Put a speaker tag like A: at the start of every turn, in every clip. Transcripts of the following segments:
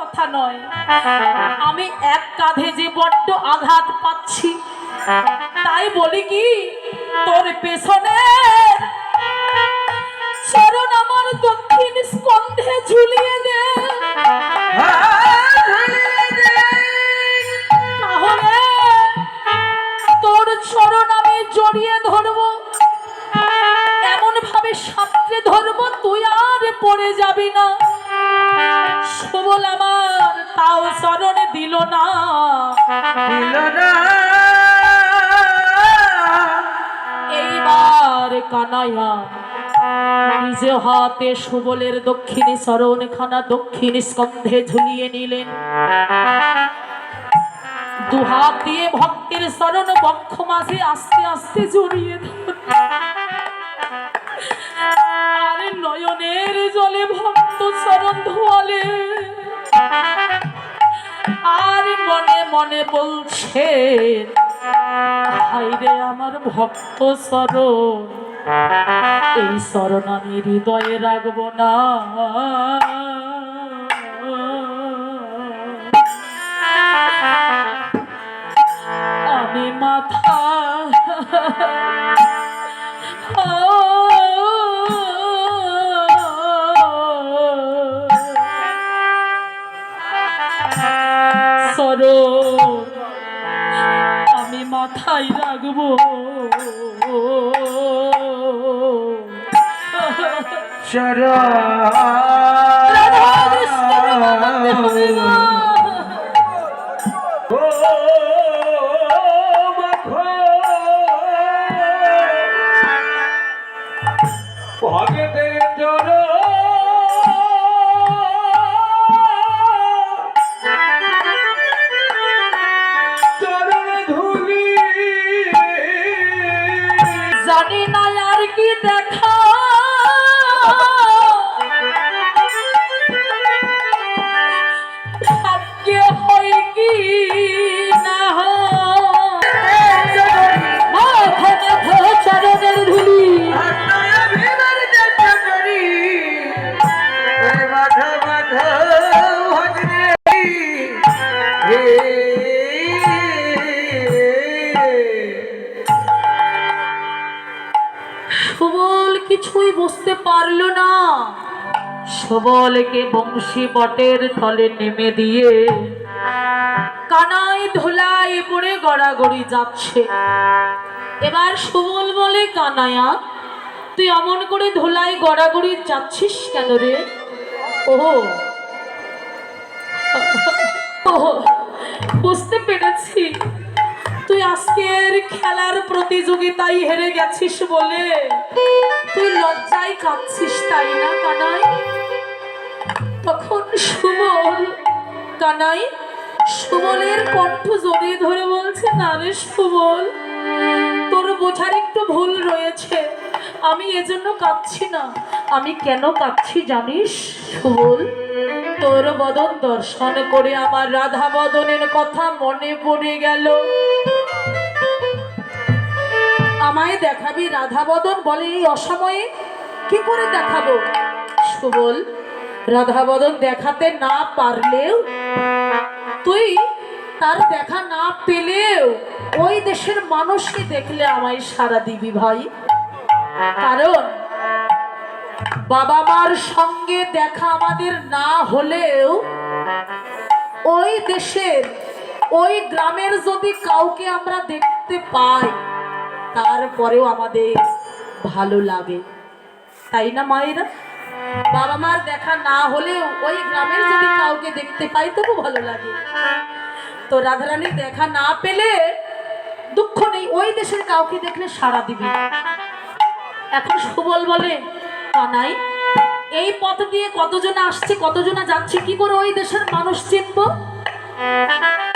A: কথা নয়। আমি এক কাঁধে যে বড্ড আঘাত পাচ্ছি, তাই বলি কি তোর পেছনে চরণ আমার দক্ষিণ স্কন্ধে ঝুলিয়ে দে, তাহলে তোর চরণ আমি জড়িয়ে ধরবো, এমন ভাবে সামনে ধরবো তুই আর পড়ে যাবি না। সুবল আমার তাও চরণে দিল না। এইবার কানাইয়া নিজ হাতে সুবলের দক্ষিণী চরণ খানা দক্ষিণ স্কন্ধে ঝুলিয়ে নিলেন। দুহাত দিয়ে ভক্তের চরণ বক্ষ মাঝে আস্তে আস্তে জড়িয়ে আর নয়নের জলে ভক্ত চরণ ধোয়ালে, আর মনে মনে বলছে হায়রে আমার ভক্ত চরণ, এই চরণ আমি হৃদয়ে রাখবো না। আমি মাথা চরণ আমি মাথায় রাখবো। জানি না আর কি দেখা ভাগ্যে হয় কি না চরণের ধুলি সুবল কিছুই বুঝতে পারল না। সুবলকে বংশী বটের তলে নেমে দিয়ে কানাই ধুলায় পড়ে গড়াগড়ি যাচ্ছে। এবার সুবল বলে, কানাইয়া তুই অমন করে ধুলায় গড়াগড়ি যাচ্ছিস কেন রে? ও বুঝতে পেরেছি, তুই আজকের খেলার প্রতিযোগিতায় হেরে গেছিস বলে তুই লজ্জায় কাঁদছিস, তাই না কানাই? তখন সুবল কানাই সুবলের কণ্ঠ জড়িয়ে ধরে বলছে, না রে সুবল, তোর বোঝার একটু ভুল রয়েছে, আমি এজন্য কাঁদছি না। আমি কেন কাঁদছি জানিস সুবল? তোর বদন দর্শন করে আমার রাধা বদনের কথা মনে পড়ে গেল। আমায় দেখাবি রাধা বদন? বলে এই অসময়ে কি করে দেখাবো? সুবল, রাধা বদন দেখাতে না পারলেও, তুই তার দেখা না পেলেও ওই দেশের মানুষকে দেখলে আমায় সাড়া দিবি ভাই। কারণ বাবা মার সঙ্গে দেখা আমাদের না হলেও ওই দেশের ওই গ্রামের যদি কাউকে আমরা দেখতে পাই তারপরেও আমাদের ভালো লাগে, তাই না মায়েরা? বাবা মার দেখা না হলেও ওই গ্রামের যদি কাউকে দেখতে পাই তবু ভালো লাগে। তো রাধারানীর দেখা না পেলে দুঃখ নেই, ওই দেশের কাউকে দেখলে সাড়া দিবি। এখন সুবল বলে, কানাই এই পথ দিয়ে কতজন আসছে কতজনা যাচ্ছে, কি করে ওই দেশের মানুষ চিনব?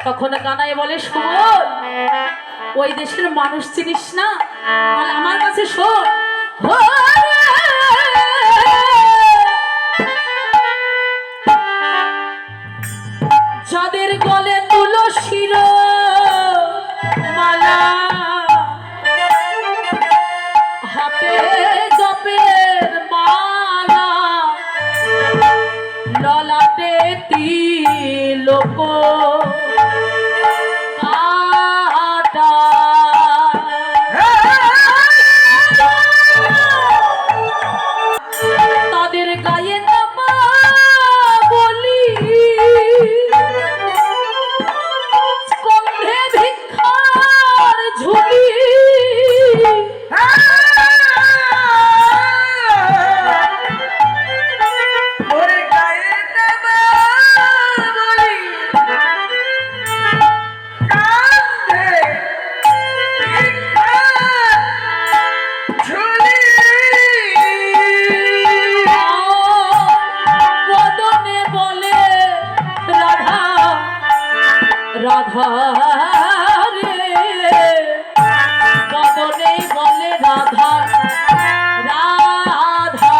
A: তখন কানাই বলে, সুবল ওই দেশের মানুষ চিনিস না? তাহলে আমার কাছে শোন। যাদের গলে তুলসীর মালা, হাতে জপের মালা, ললাটে তিলক কাটা তাদের গায়ে নামা বলি স্কন্ধে ভিক্ষার ঝুলি রাধা রে বদনে বলে রাধা রাধা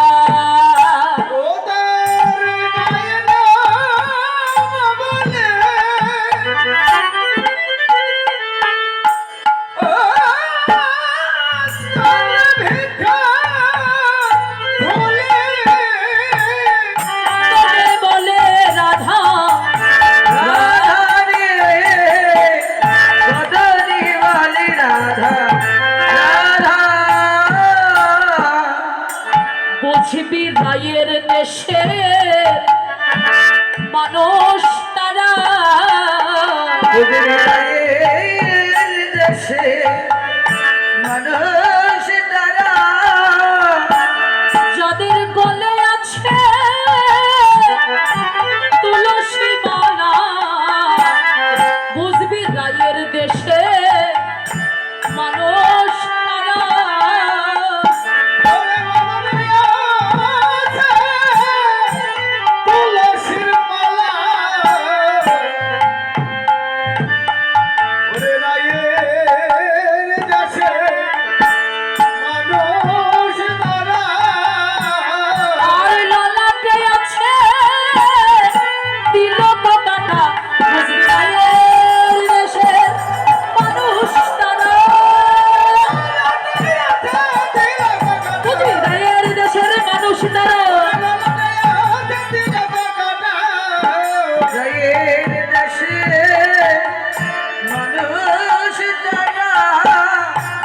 A: বলে রাধা বুঝবি রায়ের দেশে মানুষ তারা
B: দেশে মানুষ তারা
A: যাদের গলে আছে তুলসী মালা বুঝবি রায়ের দেশে মানুষ তারা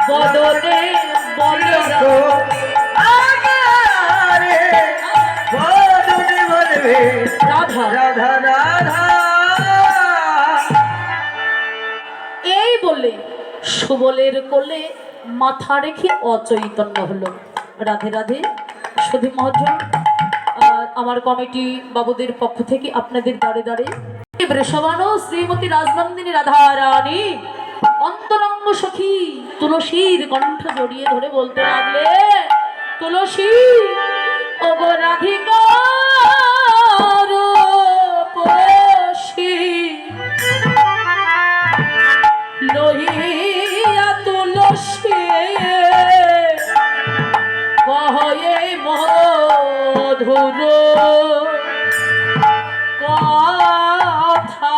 A: বদনে বলে রাধা
B: রাধা রাধা
A: এই বলে সুবলের কোলে মাথা রেখে অচৈতন্য হলো। রাধে রাধে। সুধী মহাজন, আমার কমিটি বাবুদের পক্ষ থেকে আপনাদের দাঁড়ে দাঁড়ে বৃষবানো শ্রীমতী রাজনন্দিনী রাধা রানী অন্তরঙ্গ সখী তুলসীর কণ্ঠ জড়িয়ে ধরে বলতে লাগলে, তুলসী ওগো রাধিকা লহিয়া তুলসী কহে মধুর কথা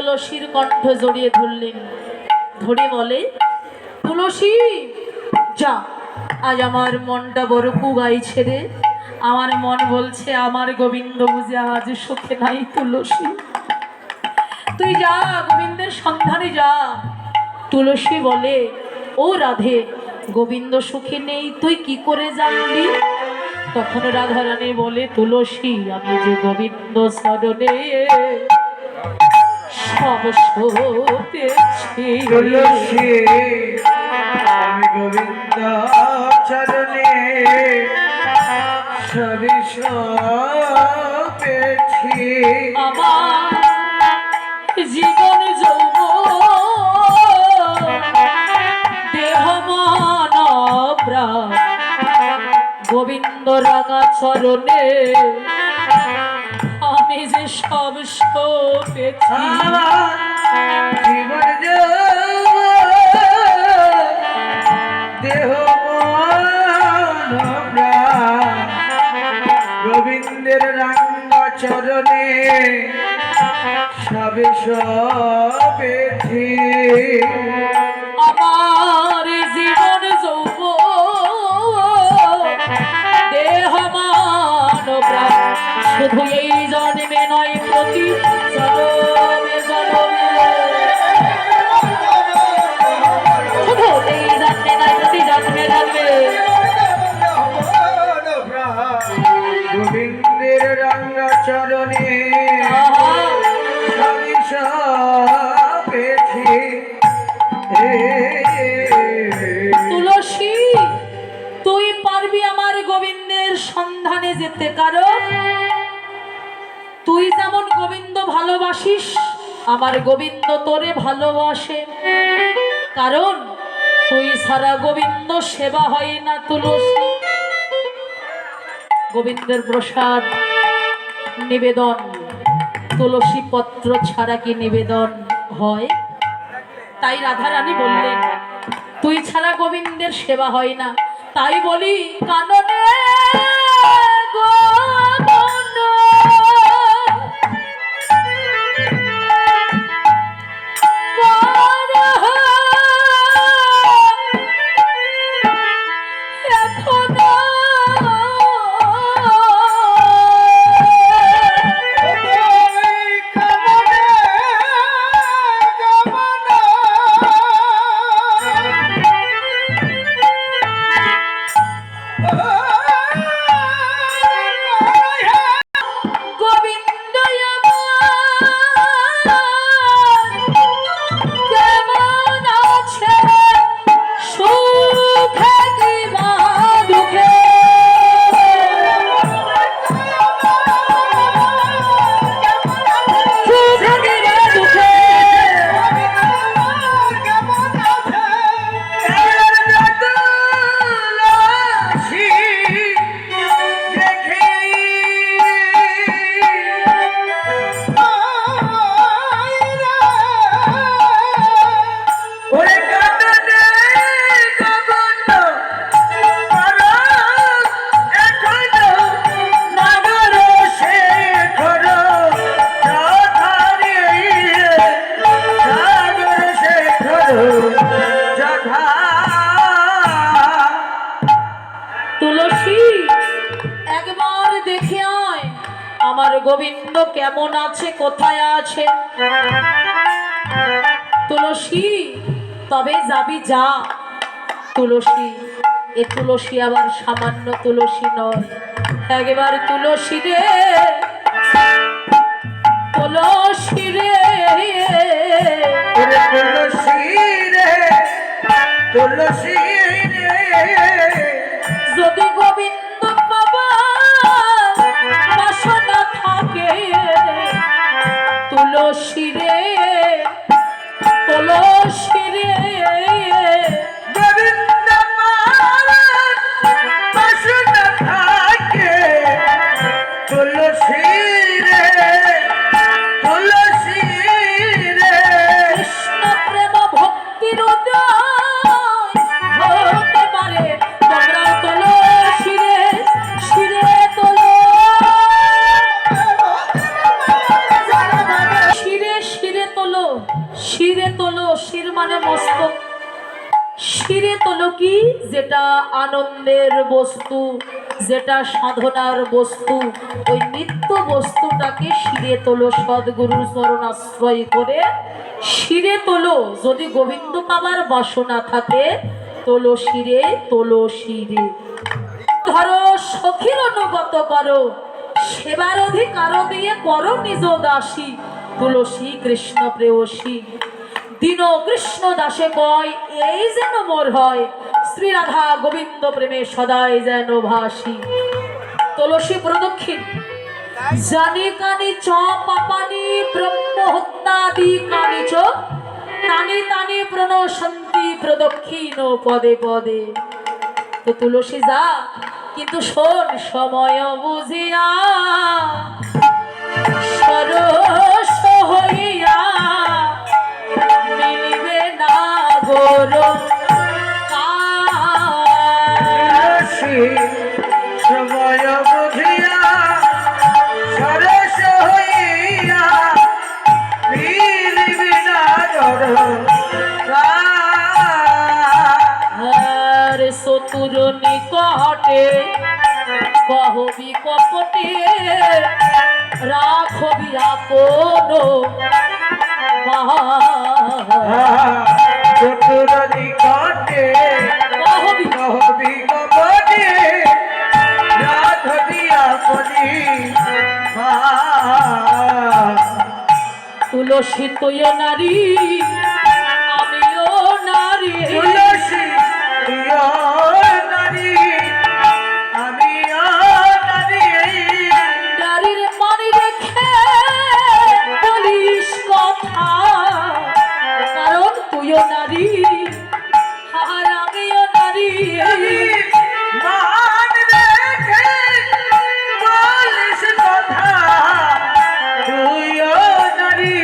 A: তুলসীর কণ্ঠ জড়িয়ে ধরলেন, ধরে বলে, তুলসী যা, আজ আমার মনটা বড় কুগাইছে রে। আমার মন বলছে আমার গোবিন্দ বুঝে আজ সুখে নাই। তুলসী তুই যা, গোবিন্দের সন্ধানে যা। তুলসী বলে, ও রাধে, গোবিন্দ সুখে নেই তুই কি করে জানলি? তখন রাধারানী বলে, তুলসী আমি যে গোবিন্দ স্মরণে সব সতেছি।
B: তুলসী আমি গোবিন্দ চরণে সবই পেয়েছি।
A: আমার জীবন যৌবন দেহ মন প্রাণ গোবিন্দ রাঙা চরণে আমি যে সব পেয়েছি।
B: আমার জীবন দেহ মন প্রাণ গোবিন্দের রাঙ্গা চরণে সবে সবেছি।
A: আমার জীবন যৌবন দেহ মান প্রাণ শুধু এই জন্মে নয়, প্রতি জন্মে জন্মে, শুধু এই জন্মে নয়, প্রতি জন্মে জন্মে
B: গোবিন্দের রাঙ্গা চরণে সবে সবেছি।
A: তুলসী তুই পারবি আমার গোবিন্দের সন্ধানে যেতে, কারণ তুই যেমন গোবিন্দ ভালোবাসিস আমার গোবিন্দ তোরে ভালোবাসে, কারণ তুই ছাড়া গোবিন্দ সেবা হয় না। তুলসী গোবিন্দের প্রসাদ নিবেদন তুলসী পত্র ছাড়া কি নিবেদন হয়? তাই রাধারানী বললেন, তুই ছাড়া গোবিন্দের সেবা হয় না। তাই বলি, কাননে গোবিন্দ এখনো গোবিন্দ কেমন আছে, সুখে কিবা দুঃখে, সুখে কিবা দুঃখে তুলসী একবার দেখে আয় আমার গোবিন্দ কেমন আছে, কোথায় আছে। তুলসী তবে যাবি, যা। তুলসী এ তুলসী আবার সামান্য তুলসী নয়, একবার তুলসী রে, তুলসী রে,
B: তুলসী রে, তুলসী রে,
A: যদি গোবিন্দ বাবা বাসনা থাকে, তুলসী রে, তুলসী রে,
B: গোবিন্দ বাসনা থাকে, তুলসী রে, তুলসী রে,
A: কৃষ্ণ প্রেম ভক্তির উদয় যেটা আনন্দের বস্তু, যেটা সাধনার বস্তু, ওই নিত্য বস্তুটাকে শিরে তোলো, সদ্গুরুর চরণ আশ্রয় করে শিরে তোলো। যদি গোবিন্দ পাবার বাসনা থাকে, তোলো শিরে, তোলো শিরে। ধরো সখীর অনুগত করো, সেবার অধিকার দিয়ে করো নিজ দাসী। তুলসী কৃষ্ণ প্রেয়সী, দীন কৃষ্ণ দাসে কয়, এই যেন মোর হয়, শ্রী রাধা গোবিন্দ প্রেমে সদাই যেন ভাসি। তুলসী প্রদক্ষিণ, জানি কানি চ পাপানি ব্রহ্ম হত্যাদি কানি চ, তানি তানি প্রণশন্তি প্রদক্ষিণ পদে পদে। তো তুলসী যা, কিন্তু শোন সময় বুঝিয়া সরস হইয়া মিলিবে না গরো
B: তুলসী সময় বুঝিয়া সরস হইয়া মিলিবি না
A: আর শত্রুর নিকটে কহবি কপটে, রাখবি আপন
B: চতুরদি কটে
A: কহবি
B: কহবি কপটে রাধবি আপনি
A: তুলসী তুই নারী, আমিও নারী।
B: তুলসী প্রিয় নারী আমিও নারী।
A: নারীর মনে রেখে বলিস কথা, কারণ তুইও নারী আর আমিও নারী।
B: মান রেখে বলিস কথা, তুইও নারী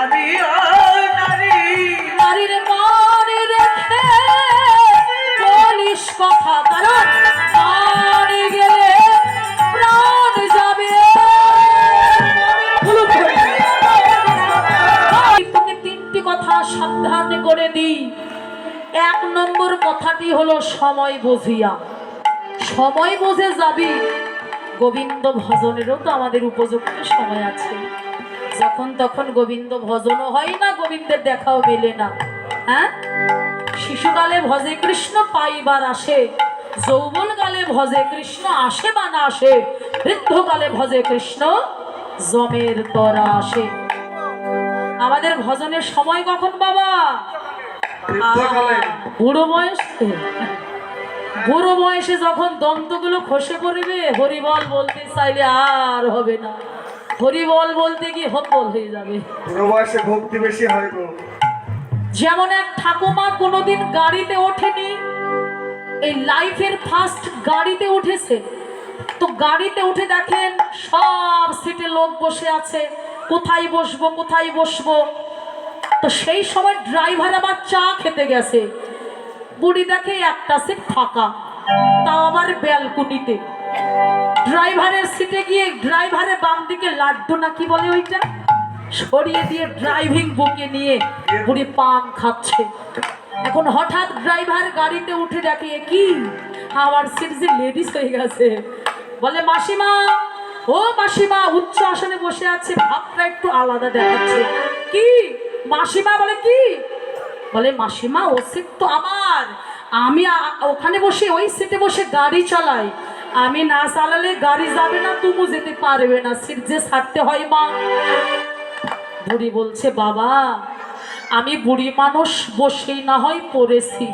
B: আমিও নারী।
A: নারীর মনে রেখে বলিস কথা, কারণ মনে গেলে প্রাণ যাবে। তোকে তিনটি কথা সাবধান করে দিই। এক নম্বর কথাটি হলো সময় বুঝিয়া, সময় বুঝে যাবি। গোবিন্দ ভজনেরও তো আমাদের উপযুক্ত সময় আছে, যখন তখন গোবিন্দ ভজনও হয় না, গোবিন্দের দেখাও মেলে না। হ্যাঁ, শিশুকালে ভজে কৃষ্ণ পাইবার আসে, যৌবনকালে ভজে কৃষ্ণ আসে বা না আসে, বৃদ্ধকালে ভজে কৃষ্ণ জমের তরা আসে। আমাদের ভজনের সময় কখন বাবা? বুড়ো বয়স তো, বুড়ো বয়সে যখন দন্তগুলো খসে পড়বে, হরিবল বলতে চাইলে আর হবে না, হরিবল বলতে গিয়ে হতবল হয়ে যাবে।
B: বুড়ো বয়সে ভক্তি বেশি হয় গো।
A: যেমন এক ঠাকুমা কোনোদিন গাড়িতে ওঠেনি, এই লাইফের ফার্স্ট গাড়িতে উঠেছে। তো গাড়িতে উঠে দেখেন সব সিটে লোক বসে আছে, কোথায় বসবো কোথায় বসবো। তো সেই সময় ড্রাইভার আবার চা খেতে গেছে, বুড়ি দেখে একটা সিট ফাঁকা, তাও আবার ব্যালকনিতে। ড্রাইভারের সিটে গিয়ে ড্রাইভারের বাম দিকে লাড্ডু না কি বলে ওইটা সরিয়ে দিয়ে ড্রাইভিং বুকে নিয়ে বুড়ি পান খাচ্ছে। এখন হঠাৎ ড্রাইভার গাড়িতে উঠে দেখে কি আমার সিট যে লেডিস হয়ে গেছে। বলে মাসিমা, ও মাসিমা, উচ্চ আসনে বসে আছে, ভাবটা একটু আলাদা দেখাচ্ছে। কি মাসিমা? বলে কি? বলে মাসিমা ও সিট তো আমার, আমি ওখানে বসে ওই সিটে বসে গাড়ি চালাই, আমি না চালালে গাড়ি যাবে না, তুমি যেতে পারবে না, সিট যে ছাড়তে হয় মা। বুড়ি বলছে বাবা, আমি বুড়ি মানুষ, বসেই না হয় পড়েছি,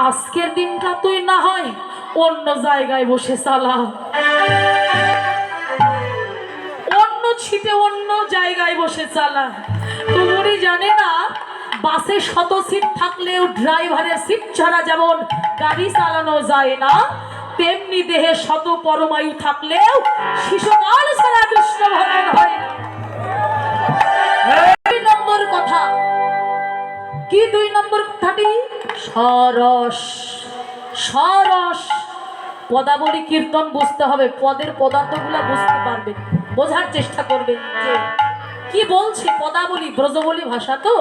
A: আজকের দিনটা তুই না হয় অন্য জায়গায় বসে চালা, অন্য ছিটে অন্য জায়গায় বসে চালা। তো বুড়ি জানে না বাসে শত সিট থাকলেও ড্রাইভারের সিট ছাড়া যেমন গাড়ি চালানো যায় না, তেমনি দেহে শত পরমায়ু থাকলেও শিশুকাল ছাড়া কৃষ্ণ ভজন হয় না। দুই নম্বর কথা কি? দুই নম্বর কথাটি সরস। সরস পদাবলী কীর্তন বুঝতে হবে, পদের পদার্থগুলো বুঝতে পারবেন, বোঝার চেষ্টা করবেন যে কি বলছে। পদাবলী ব্রজবলী ভাষা তো,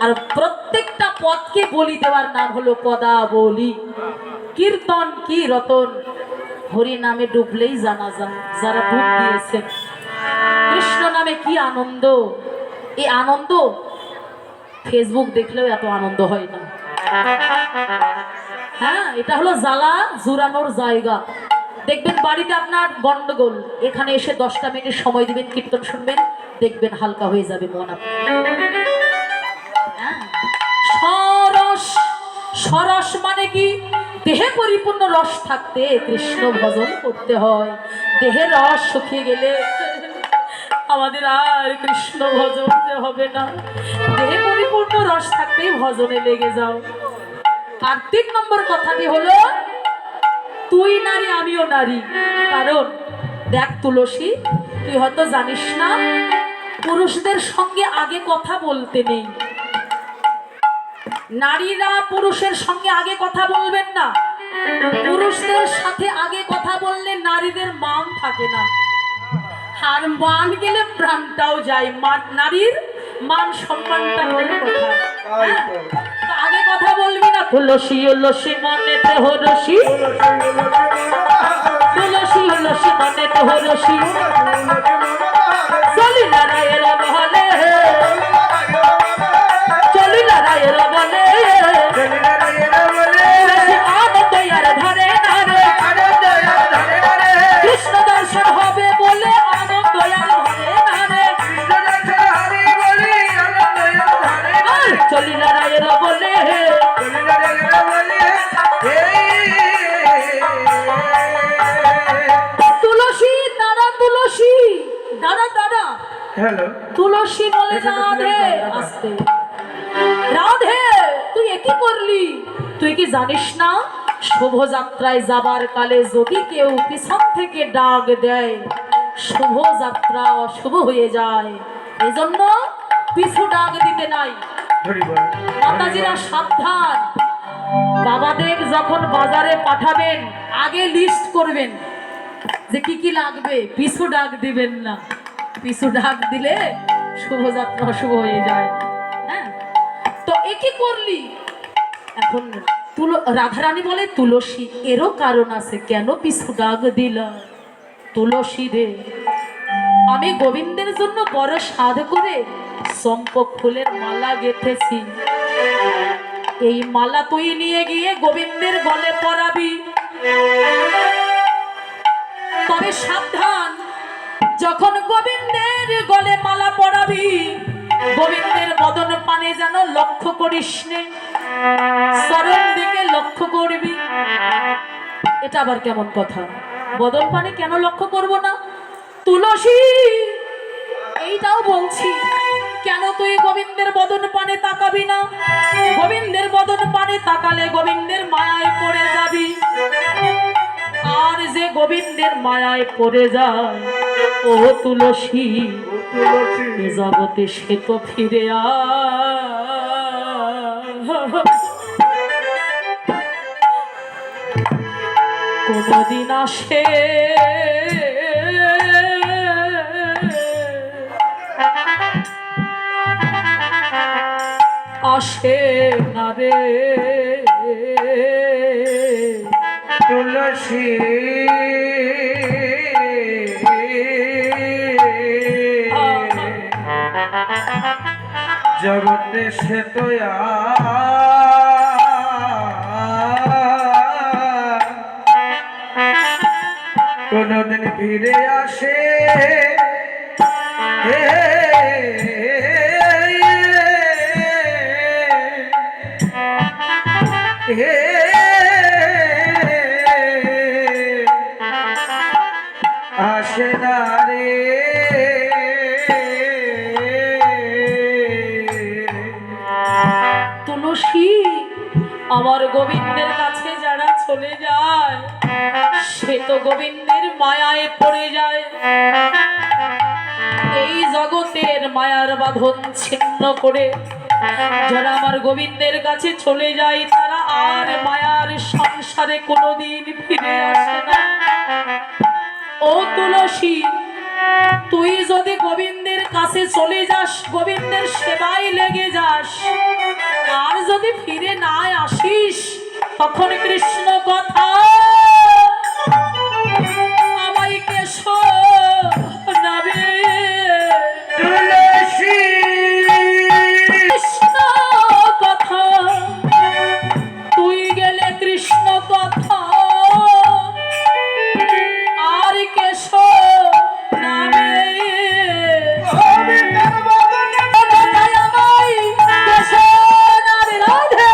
A: আর প্রত্যেকটা পদকে বলি দেওয়ার নাম হলো পদাবলী। কীর্তন কি রতন, হরি নামে ডুবলেই জানা যায়। যারা ডুব দিয়েছেন কৃষ্ণ নামে কি আনন্দ, এই আনন্দ ফেসবুক দেখলেও এত আনন্দ হয় না। হ্যাঁ, এটা হলো জ্বালা জুড়ানোর জায়গা। দেখবেন বাড়িতে আপনার গন্ডগোল, এখানে এসে 10টা মিনিট সময় দিবেন, কীর্তন শুনবেন, দেখবেন হালকা হয়ে যাবে মন আপনার। হ্যাঁ, সরস, সরস মানে কি? দেহে পরিপূর্ণ রস থাকতে কৃষ্ণ ভজন করতে হয়। দেহের রস শুকিয়ে গেলে আমাদের আর কৃষ্ণ ভজন হবে না। দেহে পরিপূর্ণ রস থাকতেই ভজনে লেগে যাও। আর 3 নম্বর কথাটি হলো তুই নারী আমিও নারী। কারণ দেখ তুলসী, তুই হয়তো জানিস না, পুরুষদের সঙ্গে আগে কথা বলতে নেই। নারীরা পুরুষের সঙ্গে আগে কথা বলবেন না। পুরুষদের সাথে আগে কথা বললে নারীদের মান থাকে না, আর মান গেলে প্রাণটাও যায়। নারীর মান সম্মানটা হলো কথা। আগে কথা বলবি না। তুলসী তুলসী মনেতে হরসি, তুলসী তুলসী মনেতে হরসি, চলি নারায়ের বলে, চলি নারায়ের বলে, আনন্দ আর ধরে না রে, কৃষ্ণ দর্শন হবে বলে আনন্দ আর ধরে না রে, চলি নারায়ের বলে। তুলসী দাদা, তুলসী দাদা, দাদা
B: হ্যালো,
A: তুলসী বলে রাধে, আসতে রাধে, তুই একই করলি? তুই কি জানিস না শোভাযাত্রায় যাবার কালে যদি কেউ পিছন থেকে ডাক দেয়, শোভাযাত্রা অশুভ হয়ে যায়। এজন্য পিছু ডাক দিতে নাই। মাতাজিরা সাবধান, বাবাদের যখন বাজারে পাঠাবেন আগে লিস্ট করবেন যে কি কি লাগবে, পিছু ডাক দিবেন না। পিছু ডাক দিলে শোভাযাত্রা অশুভ হয়ে যায়। হ্যাঁ, তো একই করলি। এখন রাধারানী বলে তুলসী, এরও কারণ আছে, কেন পিছু ডাক দিলা? তুলসী রে, আমি গোবিন্দের জন্য বড় সাধ করে চম্পক ফুলের মালা গেঁথেছি। এই মালা তুই নিয়ে গিয়ে গোবিন্দের গলে পরাবি। তবে সাবধান, যখন গোবিন্দের গলে মালা পরাবি, গোবিন্দের বদন পানে যেন লক্ষ্য করিস নে, চরণ দিকে লক্ষ্য করবি। এটা আবার কেমন কথা? বদন পানে কেন লক্ষ্য করব না? তুলসী, এইটাও বলছি, কেন তুই গোবিন্দের বদন পানে তাকাবি না? গোবিন্দের বদন পানে তাকালে গোবিন্দের মায়ায় পড়ে যাবি। আর যে গোবিন্দের মায়ায় পড়ে যায়, ও তুলসী, এ জগতে সে তো ফিরে কোনদিন আসে আসে না রে
B: তুলসী। জগতে সে তো কোনদিন ফিরে আসে। আসে না রে।
A: তুলসী, আমার গোবিন্দের কাছে যারা চলে যায় সে তো গোবিন্দের মায়ায় পড়ে যায়। এই জগতের মায়ার বাঁধন ছিন্ন করে যারা আমার গোবিন্দের কাছে চলে যায়, তারা আর মায়ার সংসারে কোনোদিন ফিরে আসে না। ও তুলসী, তুই যদি গোবিন্দের কাছে চলে যাস, গোবিন্দের সেবায় লেগে যাস, আর যদি ফিরে না আসিস তখন কৃষ্ণ কথা আমায় কে শোনাবে?
B: তুলসী
A: কৃষ্ণ কথা, তুই গেলে কৃষ্ণ কথা আর কে শোনাবে?
B: আমি কার বদনে
A: কথায় আমায় কে শোনাবে? রাধে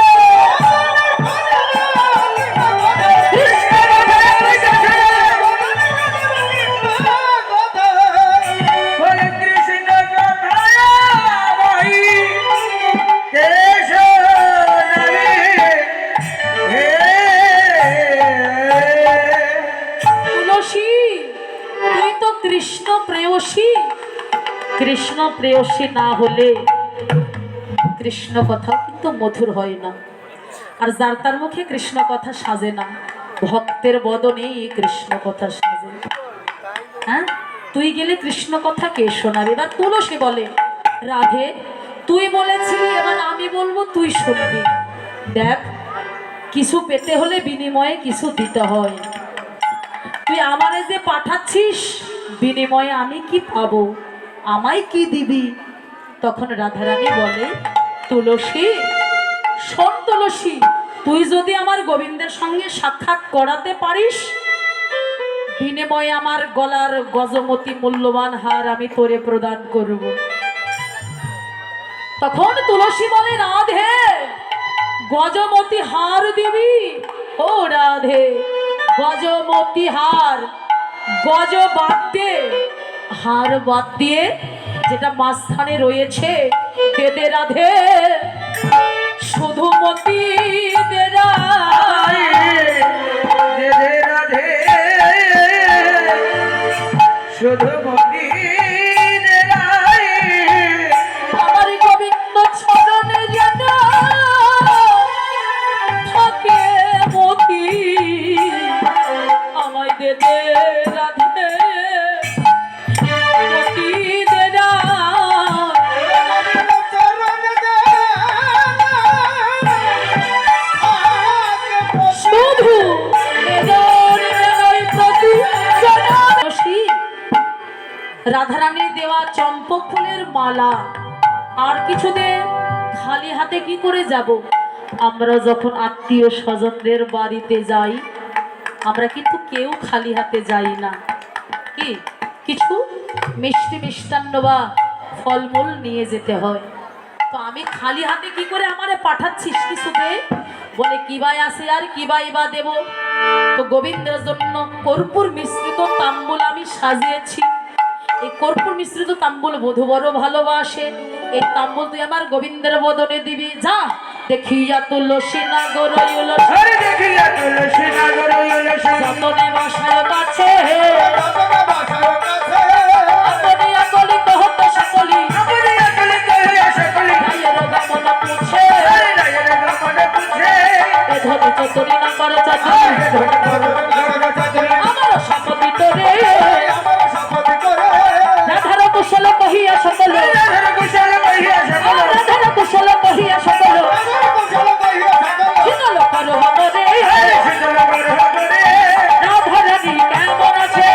B: বলে কৃষ্ণ কথায় আমায় কে শোনাবে? হে
A: তুলসী, তুই তো কৃষ্ণ প্রেয়সী। কৃষ্ণ প্রেয়সী না হলে কৃষ্ণ কথা কিন্তু মধুর হয় না, আর যার তার মুখে কৃষ্ণ কথা সাজে না। ভক্তের বদনেই কৃষ্ণ কথা সাজে। হ্যাঁ, তুই গেলে কৃষ্ণ কথা কে শোনাবে? এবার তুলসী বলে, রাধে তুই বলেছিলি, এবার আমি বলবো, তুই শুনবি। দেখ, কিছু পেতে হলে বিনিময়ে কিছু দিতে হয়। তুই আমারে যে পাঠাচ্ছিস, বিনিময়ে আমি কি পাবো? আমায় কি দিবি? তখন রাধারানী বলে, তুলসী শোন তুলসী, তুই যদি আমার গোবিন্দের সঙ্গে সাক্ষাৎ করাতে পারিস, বিনিময়ে আমার গলার গজমতি মূল্যবান হার আমি তোরে প্রদান করব। তখন তুলসী বলে, রাধে গজমতি হার দিবি? ও রাধে, গজমতি হার, গজ বাদ দে, হার বাদ দিয়ে যেটা মাঝখানে রয়েছে দে দে রাধে, শুধু মতি দে
B: রাধে রাধে শুধু মতি
A: আমার গোবিন্দ চরণে যেন থাকে মতি, আমায় দে দে রাধে, মতি দে শুধু রাধারানীর দেওয়া চম্পক ফুলের মালা আর কিছু দে, খালি হাতে কি করে যাব? আমরা যখন আত্মীয় স্বজনদের বাড়িতে যাই, আমরা কিন্তু কেউ খালি হাতে যাই না। কি কিছু মিষ্টি মিষ্টান্ন বা ফলমূল নিয়ে যেতে হয়। তো আমি খালি হাতে কি করে আমারে পাঠাচ্ছিস? কিছু দে। বলে কি বাই আছে আর কি বাই বা দেব? তো গোবিন্দের জন্য কর্পূর মিশ্রিত তাম্বুল আমি সাজিয়েছি। এই কর্পূর মিশ্রিত তাম্বুল বধূ বড় ভালোবাসে। এই তাম্বুল তুই আমার গোবিন্দের বদনে দিবি। যা দেখিয়া তুলসী নাগর
B: দেখিয়া তুলসী নাগর
A: যতনে বাসায় কাছে আপনি আকলি কহত সকলি রায়ের গমন পুছে এ ধনি চতুরি না করে চাতুরি আমার শপথি তোরে রাধার কুশল কহিয়া সকল রাধার কুশল কহিয়া সকল শীতল করো মনে রাধারানী কেমন আছে?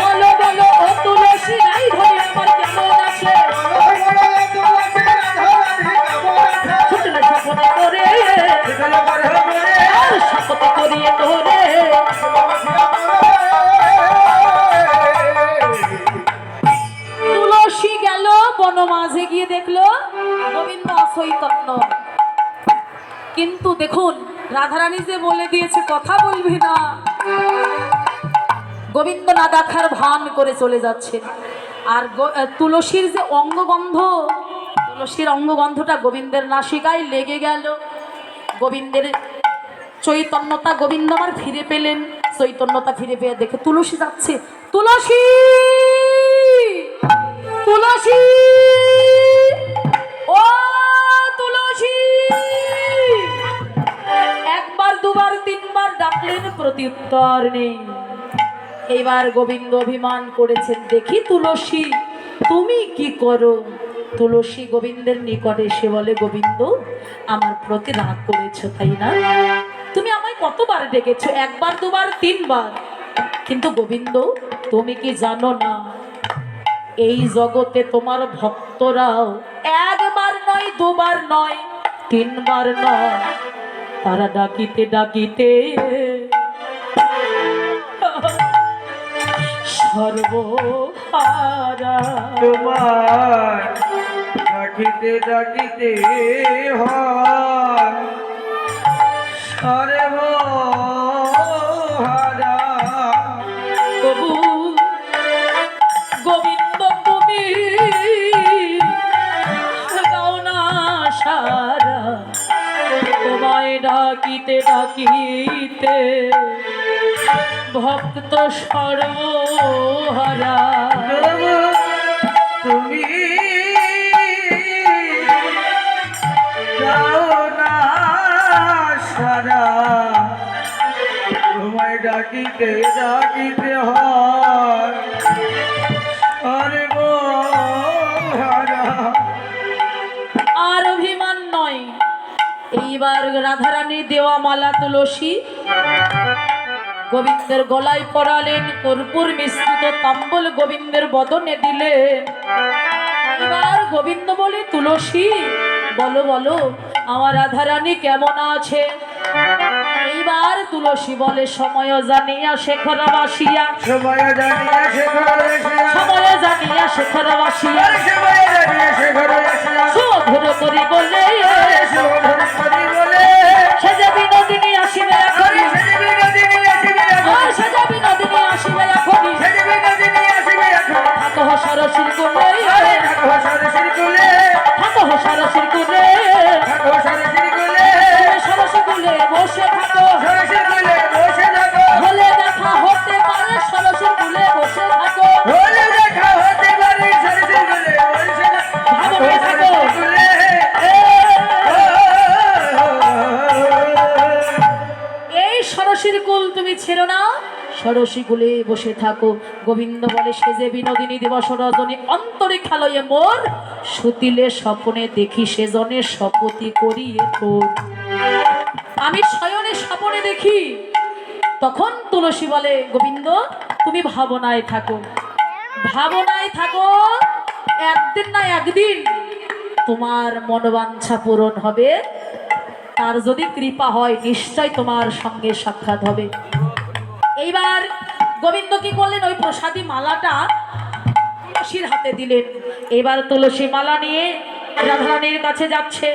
A: বলো বলো ও তুলসী রাই ধরে আমার কেমন আছে? ছুটলে স্বপ্ন করে আর শপথ করিয়ে তোরে তুলসী গেল বন মাঝে গিয়ে দেখলো গোবিন্দ অচৈতন্য। কিন্তু দেখুন, রাধারানী যে বলে দিয়েছে কথা বলবি না, গোবিন্দ না দেখার ভান করে চলে যাচ্ছে। আর তুলসীর যে অঙ্গগন্ধ, তুলসীর অঙ্গগন্ধটা গোবিন্দের নাসিকায় লেগে গেল। গোবিন্দের চৈতন্যতা গোবিন্দ আমার ফিরে পেলেন। চৈতন্যতা ফিরে পেয়ে দেখে তুলসী যাচ্ছে। তুলসী তুলসী ও তুলসী, একবার দুবার তিনবার ডাকলেন, প্রত্যুত্তর নেই। এইবার গোবিন্দ অভিমান করেছেন, দেখি তুলসী তুমি কি করো? তুলসী গোবিন্দের নিকটে এসে বলে, গোবিন্দ আমার প্রতি রাগ করেছো তাই না? তুমি আমায় কতবার ডেকেছো, একবার দুবার তিনবার, কিন্তু গোবিন্দ তুমি কি জানো না এই জগতে তোমার ভক্তরাও একবার নয়, দুবার নয়, তিনবার নয়, তারা ডাকিতে ডাকিতে সর্বহারা।
B: তোমার ডাকিতে ডাকিতে হয় সর্বহারা।
A: তবু গোবিন্দ তুমি দাও না সারা, তোমায় ডাকিতে ডাকিতে ভক্ত সর্বহারা।
B: তবু তুমি যাও না সারা, তোমায় ডাকিতে ডাকিতে হয় সর্বহারা।
A: আর অভিমান নয়, এইবার রাধারানী দেওয়া মালা তুলসী গোবিন্দের গলায় পরালেন, কর্পূর মিশ্রিত তাম্বুল গোবিন্দের বদনে দিলেন। এবার গোবিন্দ বলে, তুলসী বলো বলো আমার রাধারানী কেমন আছে? এইবার তুলসী বলে, সময় জানিয়া শেখর বাসিয়া,
B: সময় জানিয়া শেখর বাসিয়া,
A: সময় জানিয়া শেখর বাসিয়া,
B: সময় জানিয়া শেখর বাসিয়া,
A: শোধন করি বলে
B: শোধন করি বলে
A: সে যে বিনোদিনী আসিবে এখনই,
B: বিনোদিনী আসিবে এখন,
A: সে যে বিনোদিনী আসিবে এখনই,
B: বিনোদিনী আসিবে এখন।
A: থাকো সরসির কোলে,
B: থাকো সরসির কোলে,
A: থাকো সরসির কোলে,
B: থাকো সরসির কোলে,
A: সরসির কোলে বসে থাকো,
B: সরসির কোলে বসে থাকো,
A: হলে দেখা হতে পারে সরসির কোলে বসে থাকো,
B: হলে দেখা হতে পারে সরসির কোলে বসে থাকো,
A: ভালো করে থাকো।
B: সরসির কোলে।
A: এই সরসির কুল তুমি ছেড়ো না, সরসী কুলে বসে থাকো। গোবিন্দ বলে, সে যে বিনোদিনী দিবস রজনী অন্তরে খেলয়ে মোর, সুতিলে স্বপনে দেখি সেজনে শপথি করিয়ে তোর। আমি শয়নে স্বপনে দেখি। তখন তুলসী বলে, গোবিন্দ তুমি ভাবনায় থাকো, ভাবনায় থাকো, একদিন না একদিন তোমার মনোবাঞ্ছা পূরণ হবে, তার যদি কৃপা হয় নিশ্চয় তোমার সঙ্গে সাক্ষাৎ হবে। এইবার গোবিন্দ কি করলেন, ওই প্রসাদী মালাটা তুলসীর হাতে দিলেন। এবার তুলসী মালা নিয়ে রাধারানীর কাছে যাচ্ছে,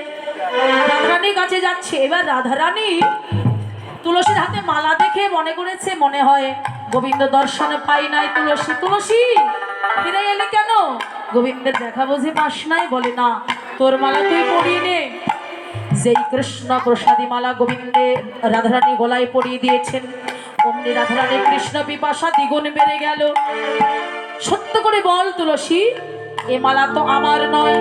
A: রাধারানীর কাছে যাচ্ছে। এবার রাধারানী তুলসীর হাতে মালা দেখে মনে করেছে, মনে হয় গোবিন্দ দর্শন পাই নাই। তুলসী, তুলসী ফিরে এলে কেন? গোবিন্দের দেখা বুঝি পাস নাই? বলে, না, তোর মালা তুই পরিয়ে নে। যেই কৃষ্ণ প্রসাদী মালা গোবিন্দের রাধারানী গলায় পরিয়ে দিয়েছেন, অমনি রাধারানী কৃষ্ণ পিপাসা দ্বিগুণ বেড়ে গেল। সত্য করে বল তুলসী, এ মালা তো আমার নয়।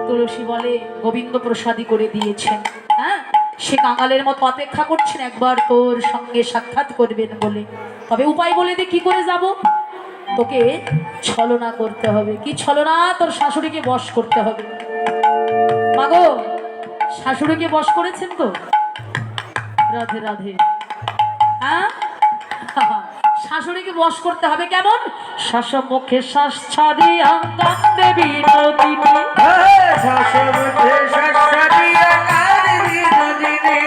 A: তুলসী বলে, গোবিন্দ প্রসাদী করে দিয়েছেন। হ্যাঁ, সে কাঙালের মতো অপেক্ষা করছেন একবার তোর সঙ্গে সাক্ষাৎ করবেন বলে। তবে উপায় বলে দে, কি করে যাব? তোকে ছলনা করতে হবে। কি ছলনা? তোর শাশুড়িকে বশ করতে হবে। মাগো, শাশুড়িকে বশ করেছেন তো? রাধে রাধে। হ্যাঁ, শাশুড়িকে বশ করতে হবে। কেমন? শাসমুখে শ্বাস ছাড়িয়া কান্দে বিনোদিনী,
B: শাসমুখে শ্বাস ছাড়িয়া কান্দে বিনোদিনী,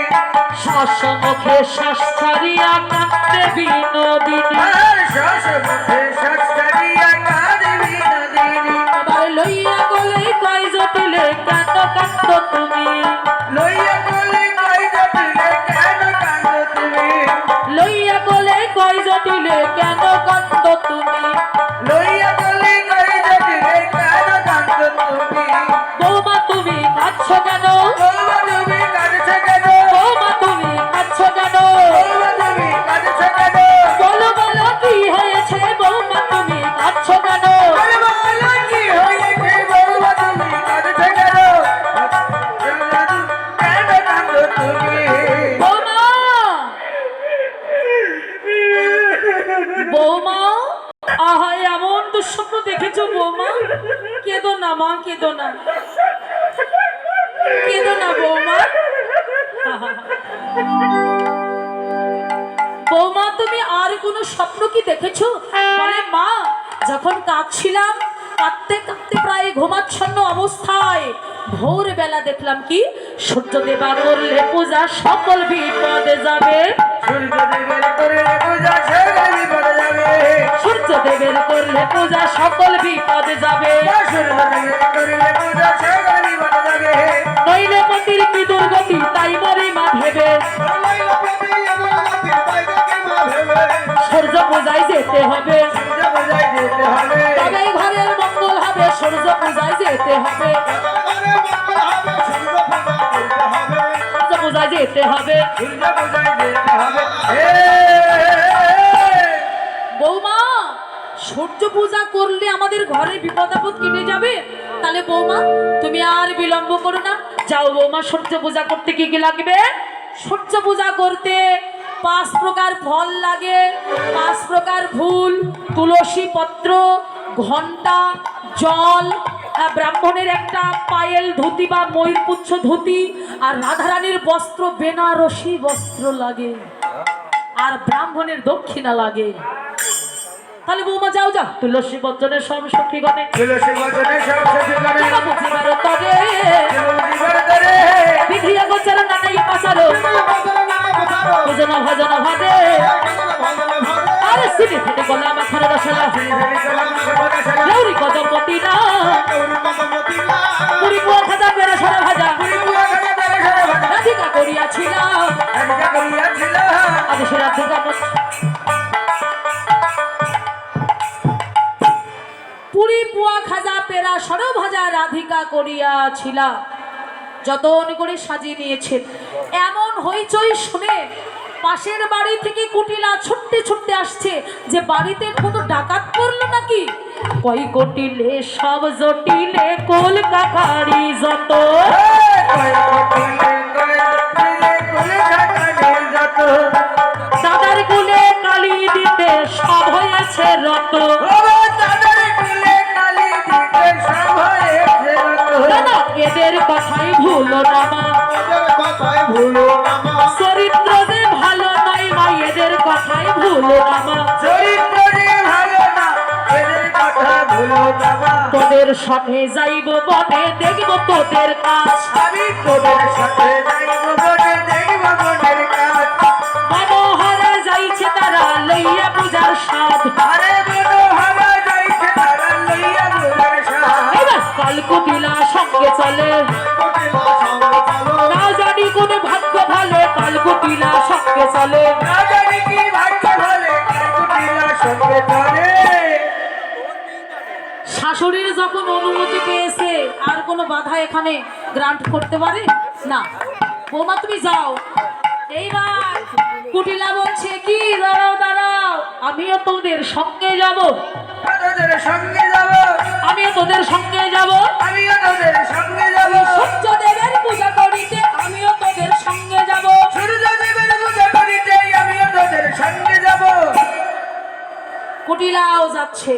A: শাসমুখে শ্বাস ছাড়িয়া কান্দে বিনোদিনী,
B: শাসমুখে শ্বাস ছাড়িয়া কান্দে বিনোদিনী।
A: এবার লইয়া গলে কয় জটিলে কেন কান্দ তুমি,
B: লইয়া গলে কয় জটিলে কেন কান্দ তুমি,
A: লইয়া গলে কয় জটিলে কেন কান্দ তুমি,
B: লইয়া গলে কয় জটিলে কেন কান্দ তুমি।
A: বৌমা তুমি কাঁদছ কেন,
B: বৌমা তুমি কাঁদছ কেন,
A: বৌমা তুমি কাঁদছ কেন,
B: বৌমা তুমি কাঁদছ কেন,
A: বলো বলো কি হয়েছে, বৌমা তুমি কাঁদছ কেন,
B: বলো বলো কি হয়েছে, বৌমা তুমি কাঁদছ কেন, কেন কান্দ তুমি।
A: বৌমা, বৌমা, আহা এমন দুঃস্বপ্ন দেখেছো বৌমা? কেঁদো না মা, কেঁদো না, কেঁদো না বৌমা। বৌমা তুমি আর কোনো স্বপ্ন কি দেখেছো? বলে মা, যখন কাঁদছিলাম, কাঁদতে কাঁদতে প্রায় ঘুমাচ্ছন্ন অবস্থায় ভোরবেলা দেখলাম কি সূর্যদেবা করলে পূজা সকল বিপদে যাবে।
B: সূর্যদেবের করলে পূজা সকল বিপদে যাবে।
A: সূর্যদেবের করলে পূজা সকল বিপদে যাবে।
B: সূর্যদেবের করলে পূজা সকল বিপদে যাবে।
A: নইলে পতির কি দুর্গতি, তাই মরে মা ভেবে সূর্য পূজায় যেতে হবে।
B: সূর্য পূজায় যেতে হবে।
A: তবেই ঘরের মঙ্গল হবে। সূর্য পূজায় যেতে হবে। সূর্য পূজায় যেতে হবে।
B: সূর্য পূজায় যেতে হবে।
A: বৌমা, সূর্য পূজা করলে আমাদের ঘরে বিপদ আপদ কেটে যাবে। তাহলে বৌমা তুমি আর বিলম্ব করো না, যাও বৌমা সূর্য পূজা করতে কি কি লাগবে? সূর্য পূজা করতে 5 প্রকার ফল লাগে, 5 প্রকার ফুল, তুলসী পত্র, ঘন্টা, জল, ব্রাহ্মণের একটা পায়েল ধুতি বা ময়ূরপুচ্ছ ধুতি, আর রাধারানীর বস্ত্র বেনারসি বস্ত্র লাগে, আর ব্রাহ্মণের দক্ষিণা লাগে। তাহলে বৌমা যাও, যাও তুলসী বচনের সব সখীগণে
B: তুলসী বচনে সব সখীগণে
A: বুঝিবার তরে
B: বুঝিবার তরে
A: বিধিয়া গোচর নানাই পাচারো ভজন ভজন ভাদে আরে সিনে ফেটে গলা মাথার রসলা গৌরী কদমতি না পুরি পুয়া ভাজা বেড়া সারা ভাজা রাধিকা করিয়াছিলাম আজ সে রাধিকা পুরি পুয়া খাজা পেরা সরো ভাজা রাধিকা করিয়াছিলাম, যতন করে সাজিয়ে নিয়েছেন। এমন হইচই শুনে পাশের বাড়ি থেকে কুটিলা ছুটতে ছুটতে আসছে যে বাড়িতে কোনো ডাকাত পড়লো নাকি। কই কটিলে সব জটিলে কোল কাকারি যত দাদার কুলে কালি দিতে সব হয়েছে রত। এদের কথাই ভুলো না মা, চরিত্র যে ভালো নয় মা, এদের কথাই ভুলো না মা। তোদের সাথে যাইব বনে, দেখব তোদের কাজ।
B: আমি তোদের সাথে যাইব বনে, দেখব তোদের কাজ।
A: মনোহরে যাইছে তারা লইয়া পূজার স্বাদ।
B: আরে মনোহরে যাইছে তারা লইয়া পূজার স্বাদ।
A: এবার কালকুটিলা সঙ্গে চলে, না জানি কোন ভাগ্য ভালো কালকুটিলা সঙ্গে চলে।
B: না জানি কি ভাগ্য ভালো কালকুটিলা সঙ্গে চলে।
A: শাশুড়ির যখন অনুমতি পেয়েছে আর কোনো বাধা এখানে গ্রান্ট করতে পারে না। বৌমা তুমি যাও। এইবার কুটিলা বলছে কি, দাঁড়াও দাঁড়াও, আমিও তোদের সঙ্গে যাব।
B: তোদের সঙ্গে যাব,
A: আমিও তোদের সঙ্গে যাব।
B: আমিও তোদের সঙ্গে যাব।
A: সূর্যদেবের পূজা করিতে আমিও তোদের সঙ্গে যাব।
B: সূর্যদেবের পূজা করিতে আমিও তোদের সঙ্গে যাব।
A: কুটিলাও যাচ্ছে।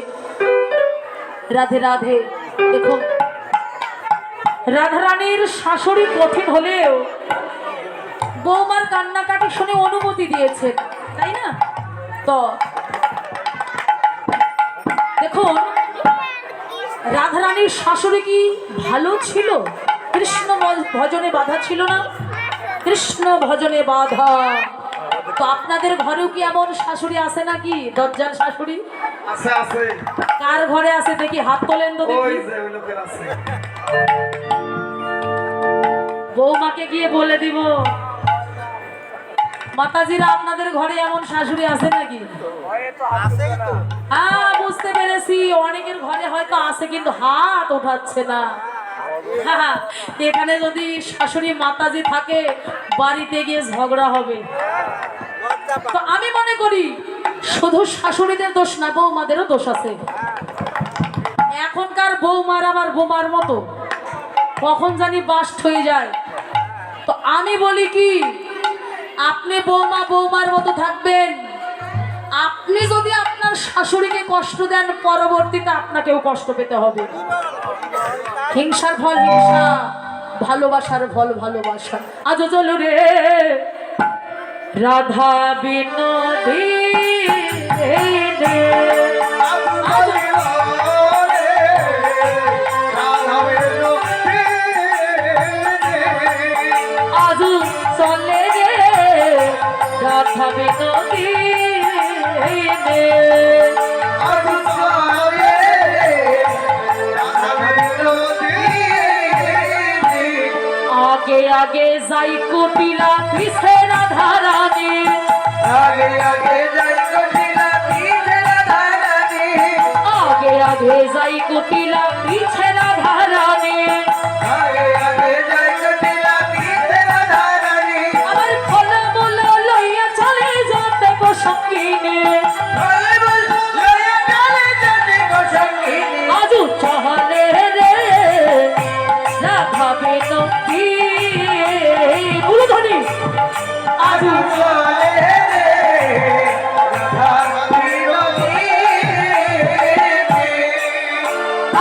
A: রাধে রাধে। দেখুন রাধারানীর শাশুড়ি কঠিন হলেও বৌমার কান্নাকাটি শুনে অনুমতি দিয়েছে, তাই না? তো দেখুন রাধারানীর শাশুড়ি কি ভালো ছিল? কৃষ্ণ ভজনে বাধা ছিল না? কৃষ্ণ ভজনে বাধা। তো আপনাদের ঘরেও কি এমন শাশুড়ি আছে নাকি? দজ্জাল শাশুড়ি
B: আছে আছে।
A: কার ঘরে আছে দেখি, হাত তোলেন তো দেখি।
B: ওই যে ওই লোকের আছে।
A: বৌমাকে গিয়ে বলে দিব, মাতাজিরা আপনাদের ঘরে এমন শাশুড়ি আছে নাকি? হ্যাঁ বুঝতে পেরেছি, অনেকের ঘরে হয়তো আছে কিন্তু হাত ওঠাচ্ছে না। হ্যাঁ, এখানে যদি শাশুড়ি মাতাজি থাকে বাড়িতে গিয়ে ঝগড়া হবে। তো আমি মনে করি শুধু শাশুড়িদের দোষ না, বৌমাদেরও দোষ আছে। এখনকার বৌমার আবার বোমার মতো কখন জানি বাস্ট হয়ে যায়। তো আমি বলি কি, আপনি বৌমা বৌমার মতো থাকবেন। আপনি যদি আপনার শাশুড়িকে কষ্ট দেন, পরবর্তীতে আপনাকেও কষ্ট পেতে হবে। হিংসার ফল হিংসা, ভালোবাসার ফল ভালোবাসা। আজ চলো রে রাধা বিনোদিনী, আজ চলে রে রাধা বিনোদিনী। आगे आगे जाई कुटिला पीछे राधा रानी,
B: आगे आगे जाई कुटिला पीछे राधा रानी,
A: आगे आगे जाई कुटिला पीछे राधा रानी,
B: आगे आगे जाई कुटिला पीछे राधा रानी।
A: আমার ফল মূল লইয়া চলে যেতে গো সঙ্গিনী,
B: बोले बोल लया चले जाने को संगीनी,
A: আজ চাহলে রে রাধা বিনোদিনী। উলুধ্বনি আজ
B: चले रे राधा बिनोदिनी।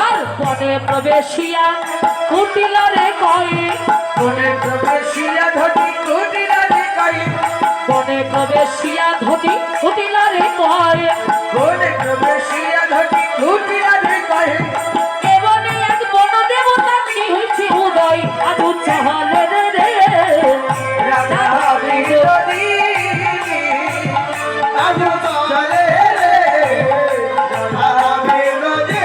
A: আর বনে প্রবেশিয়া কুটিলা রে কয়ে,
B: বনে প্রবেশিয়া ধনি কুটিলা রে কই,
A: বনে প্রবেশিয়া ধনি কুটিলা রে কয়ে,
B: বনে প্রবেশিয়া ধনি কুটিলা রে কই,
A: এবনে এক বন দেবতা কি হইছে উদয়, আজ চাহলে রে
B: রাধা বিনোদিনী। আজ চলে রে রাধা বিনোদিনী।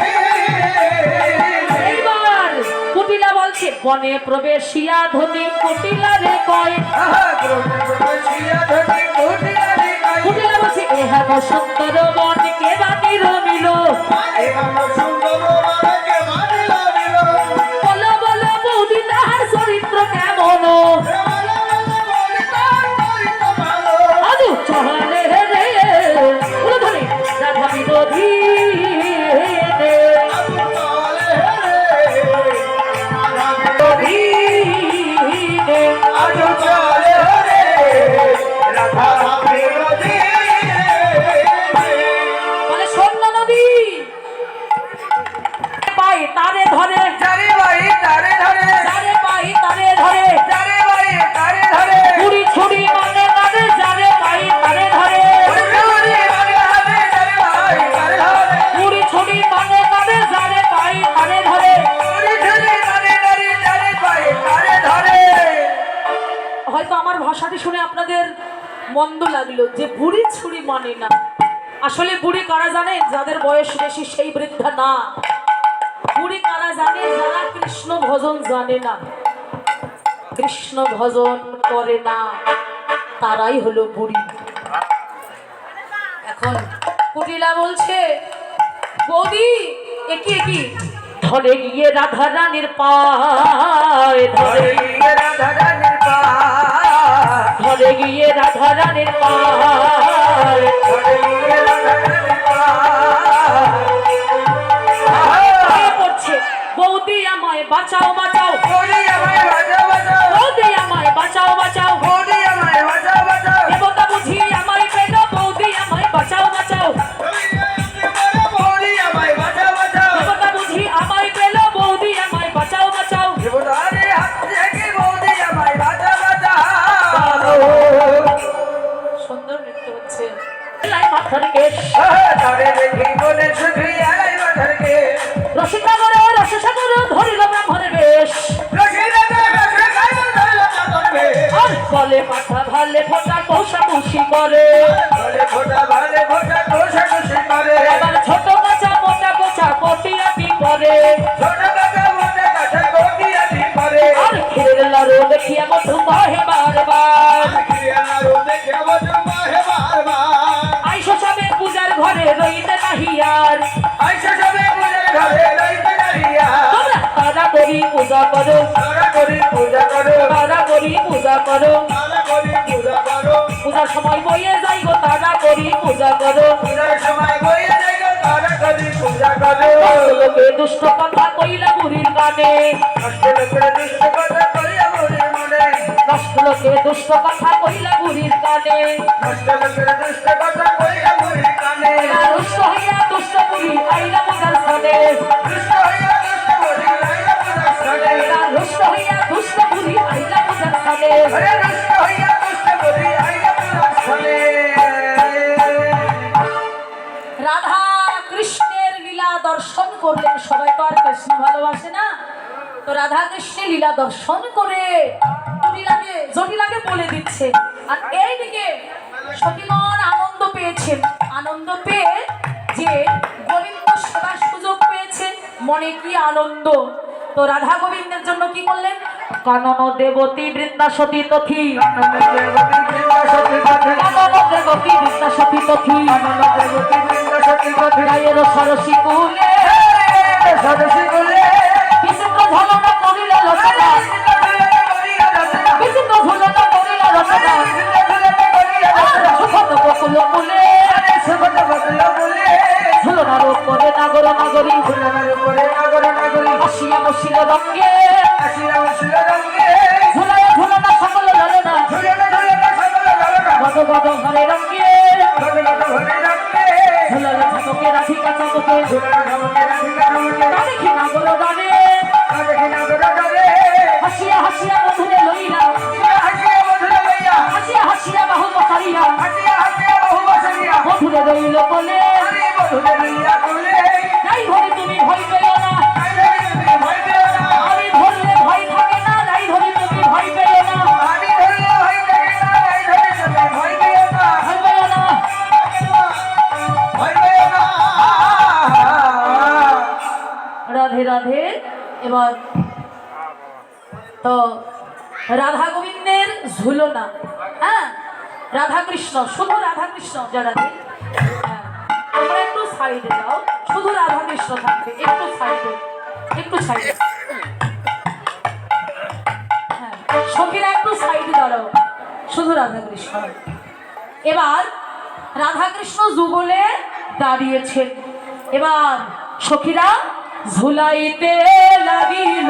A: এইবার কুটিলা বলছে বনে প্রবেশিয়া ধনি কুটিলা রে কয়,
B: আহা বনে প্রবেশিয়া ধনি কুটিলা রে কই,
A: কুটিলা বলছে এহা সুন্দর বন কে বানি রমিল,
B: এমন সুন্দর মারকে মারিল দিল,
A: বলো বলো বৌদি তাহার চরিত্র কেমন, আজ চাহলে রে উলুধ্বনি রাধা বিনোদিনী। বলে সন্ধ্যা নদী পাই তারে ধরে, তারে পাই তারে ধরে, কুড়ি ছুরি মানে তারে যারে পাই তারে ধরে, কুড়ি ছুরি মানে তারে যারে পাই তারে ধরে। হয়তো আমার ভাষাটি শুনে আপনাদের মন্দ লাগলো যে বুড়ি ছুরি মানে না। আসলে বুড়ি কারা জানেন? যাদের বয়স বেশি সেই বৃদ্ধা না। বুড়ি কারা জানে? যারা কৃষ্ণ ভজন জানে না, কৃষ্ণ ভজন করে না, তারাই হলো বুড়ি। এখন কুটিলা বলছে বৌদি একি একি ধরে গিয়ে রাধা রানীর পায়, ধরে গিয়ে রাধা রানীর পায়, পায়ে পড়ছে বৌদি আমায় বাঁচাও বাঁচাও, বৌদি আমায় বাঁচাও বাঁচাও, দেবতা বুঝি আমায় পেল, বৌদি আমায় বাঁচাও বাঁচাও, দেবতা বুঝি আমায় পেল, বৌদি আমায় বাঁচাও বাঁচাও। সুন্দর নৃত্য হচ্ছে। লাই মাথার কেশ, রসিকাগর রসসাগর ধরিল ব্রাহ্মণের বেশ, আর বলে মাথা ভালে ফোটা কষাকষি করে, আবার ছোট কাঁচা মোটা কোচা কটিয়াটি করে, আর ক্ষীরের লাড়ু দেখিয়া মধু কহে বারবার, আইসো সবে পূজার ঘরে রইতে নাহি আর, তোমরা তারা করি পূজা করো, তারা করি পূজা করো, পূজার সময় বইয়ে যাই গো তারা করি পূজা করো, লোকে দুষ্ট কথা কইলা বুড়ির কানে, নষ্ট লোকে দুষ্ট কথা কইলা বুড়ির কানে, রুষ্ট হইয়া দর্শন করলেন। সবাই তো আর কৃষ্ণ ভালোবাসে না, তো রাধা কৃষ্ণের লীলা দর্শন করে জটিলাকে বলে দিচ্ছে। আর এইদিকে সতীগণ আনন্দ পেয়েছেন, আনন্দ পেয়ে যে গোবিন্দ সেবার সুযোগ পেয়েছে, মনে কি আনন্দ। তো রাধা গোবিন্দের জন্য কি করলেন? কানন দেবতী বৃন্দা সতী তথি, কানন দেবতী বৃন্দা সতী তথি, রায়ের সরসী কুলে বিচিত্র ঝলনা করিল রচনা, বিচিত্র ঝলনা করিল রচনা, সুখত বকুল কুলে ঝুলনার উপরে নাগর নাগরী, আসিয়া বসিল রঙ্গে ঝুলাইয়া ঝুলনা সকল ললনা, গদ গদ ঘরে রঙ্গে ঝুলালে ঝাঁককে রাধিকা চাঁদকে, দেখি নাগর গানে হাসিয়া হাসিয়া মধুরে লইলা, হাসিয়া হাসিয়া বাহু বসারিয়া মধুরে রইল বলে, নাই ধরে তুমি ভয় পেও না, আমি ধরলে ভয় থাকে না, নাই ধরে তুমি ভয় পেও না, ভয় পেও না। রাধে রাধে। এবার তো রাধা গোবিন্দের ঝুলনা, হ্যাঁ রাধা কৃষ্ণ, শুধু রাধা কৃষ্ণ যারা, হ্যাঁ তোমরা একটু সাইডে যাও, শুধু রাধা কৃষ্ণ থাকবে, একটু সাইডে, একটু সাইডে, হ্যাঁ সখীরা একটু সাইডে দাঁড়াও, শুধু রাধা কৃষ্ণ। এবার রাধা কৃষ্ণ যুগলে দাঁড়িয়েছেন। এবার সখীরা ঝুলাইতে লাগিল,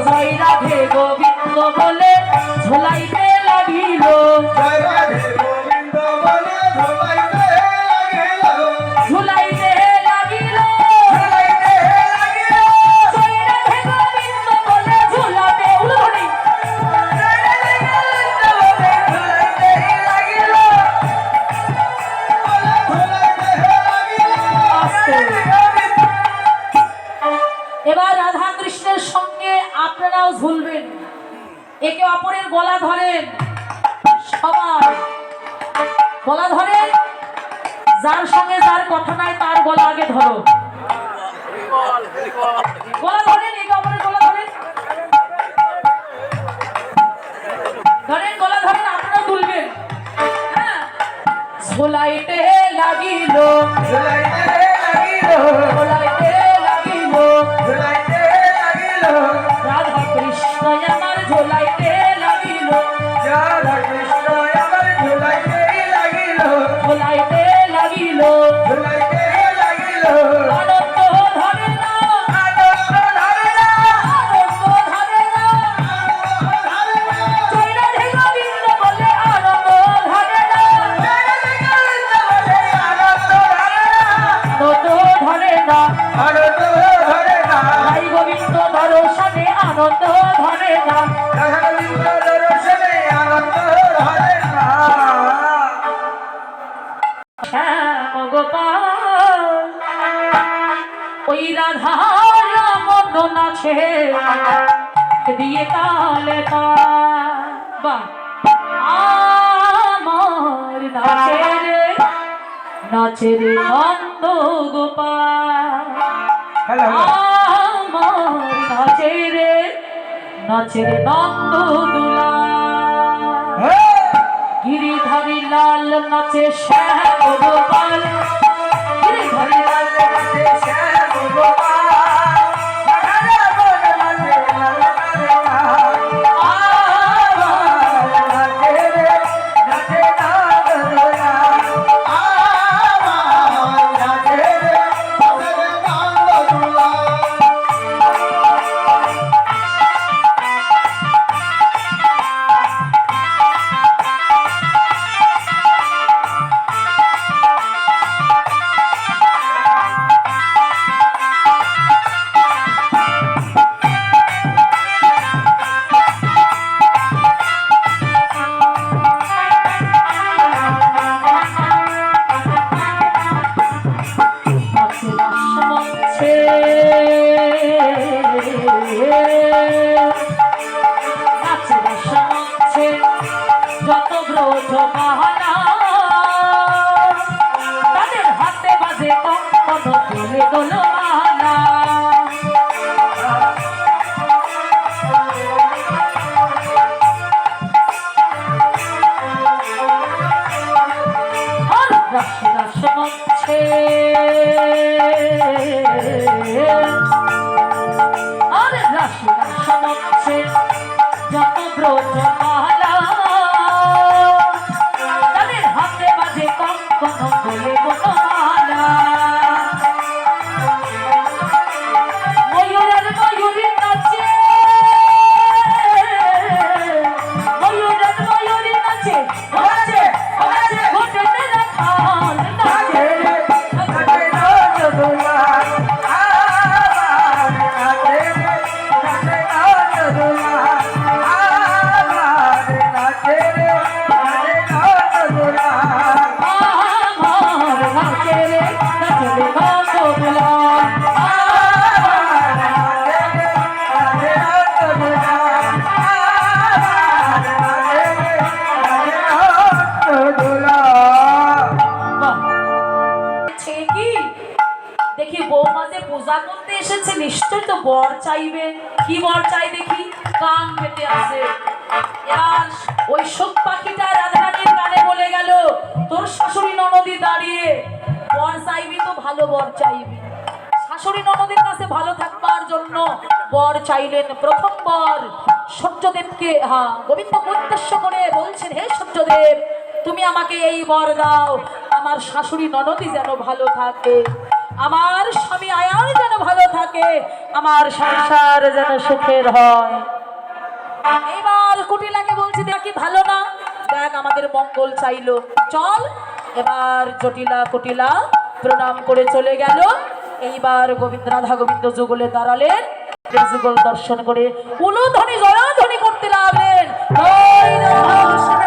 A: জয় রাধে গোবিন্দ বলে ঝুলাইতে লাগিল, ঝুলাইতে লাগিল, জয় রাধে গোবিন্দ বলে ঝুলাতে উলুনি, এবার রাধা কৃষ্ণের সঙ্গে আপনারাও ঝুলবেন, একে অপরের গলা ধরেন, সবার গলা ধরেন, যার সঙ্গে যার কথা নাই তার গলা আগে ধরো, গলা ধরেন, একে অপরের গলা ধরেন, ধরেন গলা ধরেন, আপনারা তুলবেন, হ্যাঁ ঝোলাইতে লাগিল, ঝোলাইতে লাগিল, রাধা কৃষ্ণ আমার ঝোলাইতে লাগিল, ঝোলাইতে লাগিল, আনন্দ ধরে না, আনন্দ ধরে না, জয় রাধে গোবিন্দ বলে আনন্দ ধরে না, আনন্দ ধরে না, রাই গোবিন্দ দর্শনে আনন্দ ধরে না, শ্যাম গোপাল ওই রাধার মন নাচে দিয়ে তালে বা আমার নাচে রে নন্দ গোপাল, আমার নাচে রে নন্দ দুলা, গিরিধারী লাল নাচে শ্যাম গোপাল, গিরিধারী লাল নাচে শ্যাম গোপাল, বলে দোলমালা আর রাশি রাশ মচ্ছে আর রাশি রাশ মচ্ছে যত ব্রজমালা তাদের হাতে বাজে কঙ্কন বলে বনমালা ময়ূর আর ময়ূরী নাচে ময়ূর আর ময়ূরী নাচে নাচে নাচে ঘটে রাখাল নাচে আমার নাচে রে নাচে রে ভাগবলা সে কি দেখি বৌমা যে পূজা করতে এসেছে নিশ্চয় তো বর চাইবে কি বর চাই দেখি কান পেতে আছে আর ওই শোক পাখিটা রাধারানীর কানে বলে গেল তোর শাশুড়ি ননদি দাঁড়িয়ে বর চাইবি তো ভালো বর চাইবি শাশুড়ি ননদের কাছে ভালো থাকবার জন্য বর চাইলেন প্রথম বর সত্যদেবকে গোবিন্দ উদ্দেশ্য করে বলছেন হে সত্যদেব তুমি আমাকে এই বর দাও আমার শাশুড়ি ননদি যেন ভালো থাকে আমার স্বামী আয়ার যেন ভালো থাকে আমার সংসার যেন সুখের হয় এবার কুটিলাকে বলছি দেখি ভালো না দেখ আমাদের মঙ্গল চাইলো চল এবার জটিলা কুটিলা প্রণাম করে চলে গেল এইবার গোবিন্দ রাধা গোবিন্দ যুগলে দাঁড়ালেন যুগল দর্শন করে উলুধ্বনি জয়ধ্বনি করতে লাগলেন জয় রাধা কৃষ্ণ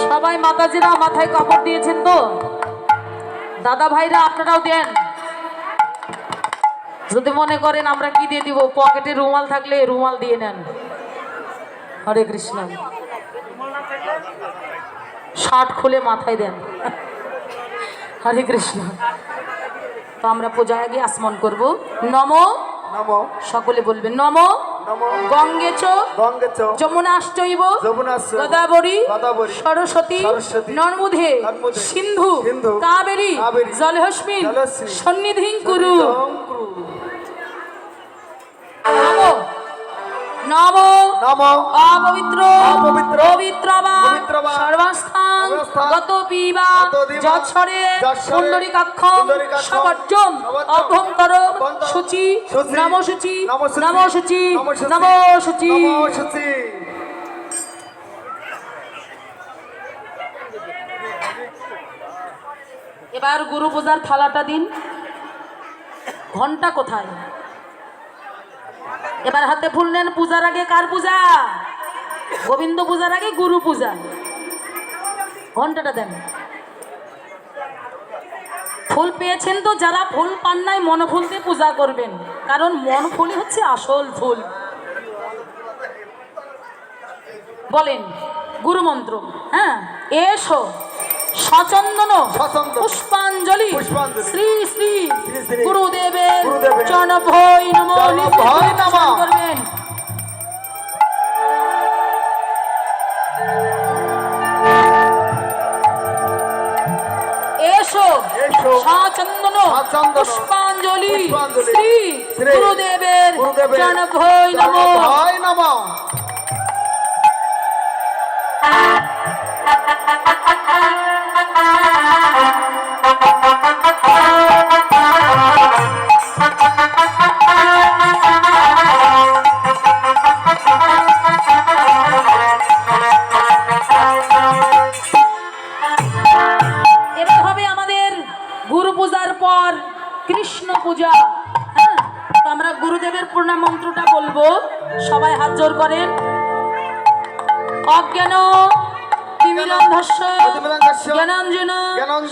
A: সবাই মাতাজিরা মাথায় কাপড় দিয়েছেন তো দাদা ভাইরা আপনারাও দেন যদি মনে করেন আমরা কি দিয়ে দিব পকেটে রুমাল থাকলে রুমাল দিয়ে নেন হরে কৃষ্ণ শার্ট খুলে মাথায় দেন হরে কৃষ্ণ তো আমরা পূজায় গিয়ে আসমন করব নমো
B: নমো
A: সকলে বলবেন নমো
B: নমো
A: গঙ্গে চ যমুনাশ্চৈব গোদাবরী সরস্বতী নর্মদে সিন্ধু কাবেরী জলহস্মিন সন্নিধিং কুরু নমো নমো
B: নমো
A: অপবিত্র পবিত্র বা সর্বস্থান গত পিবা যৎসরে পুণ্ডরিকাক্ষ সবজ্জম অভ্যন্তর শুচি নমো শুচি নমো শুচি নমো শুচি। এবার গুরু পূজার থালাটা দিন ঘন্টা কোথায় এবার হাতে ফুল নেন পূজার আগে কার পূজা গোবিন্দ পূজার আগে গুরু পূজা ঘন্টাটা দেন ফুল পেয়েছেন তো যারা ফুল পান নাই মন ফুল দিয়ে পূজা করবেন কারণ মন ফুলই হচ্ছে আসল ফুল বলেন গুরু মন্ত্র হ্যাঁ এসো সচন্দন পুষ্পাঞ্জলি শ্রী শ্রী গুরুদেবের চরণভৈ নমঃ করবেন এসো সচন্দন পুষ্পাঞ্জলি
C: পুষ্পাঞ্জলি
A: শ্রী
C: শ্রী
A: গুরুদেবের
C: গুরুদেবের
A: জনভৈ নমঃ।
C: জনভৈ নমঃ।
A: এবার হবে আমাদের গুরু পূজার পর কৃষ্ণ পূজা। হ্যাঁ, তো আমরা গুরুদেবের প্রণাম মন্ত্রটা বলবো, সবাই হাত জোর করেন। অজ্ঞান তিমিরান্ধস্য জ্ঞানাঞ্জন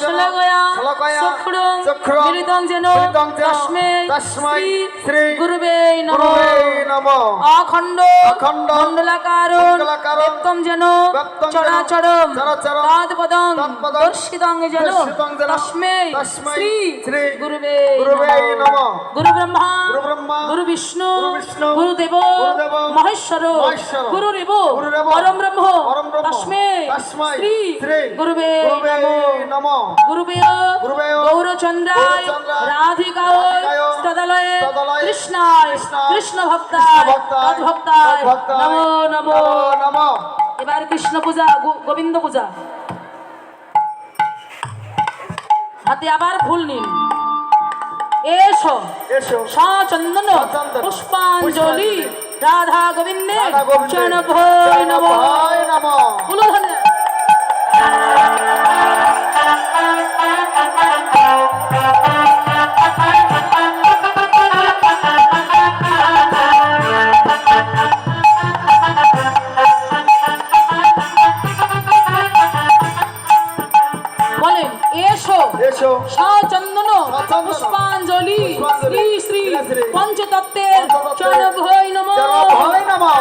A: শলাকয়া চক্ষুরং মিলিতং যেন তস্मै শ্রী গুরুবে নমঃ। অখণ্ড মণ্ডলাকারং ব্যক্তং যেন চরাচরং তৎপদং দর্শিতং যেন তস্मै শ্রী গুরুবে নমঃ। গুরু ব্রহ্মা গুরু বিষ্ণু গুরুদেব মহেশ্বর গুরুরেব পরম ব্রহ্ম তস্मै শ্রী গুরুবে নমঃ। গুরুবেয় গৌরচন্দ্রায় রাধিকায় তদালয়ে কৃষ্ণায় কৃষ্ণ ভক্তায় তদ্ভক্তায় নমো নমো। এবার কৃষ্ণ পূজা গোবিন্দ পূজা। হাতে আবার ফুল নিন। এসো সচন্দন পুষ্পাঞ্জলি রাধা গোবিন্দে জনভৈ নমঃ। ফুল ধরে বলেন এসো সচন্দন পুষ্পাঞ্জলি শ্রী শ্রী পঞ্চতত্ত্বের জনভৈ নমঃ।
C: জনভৈ নমঃ।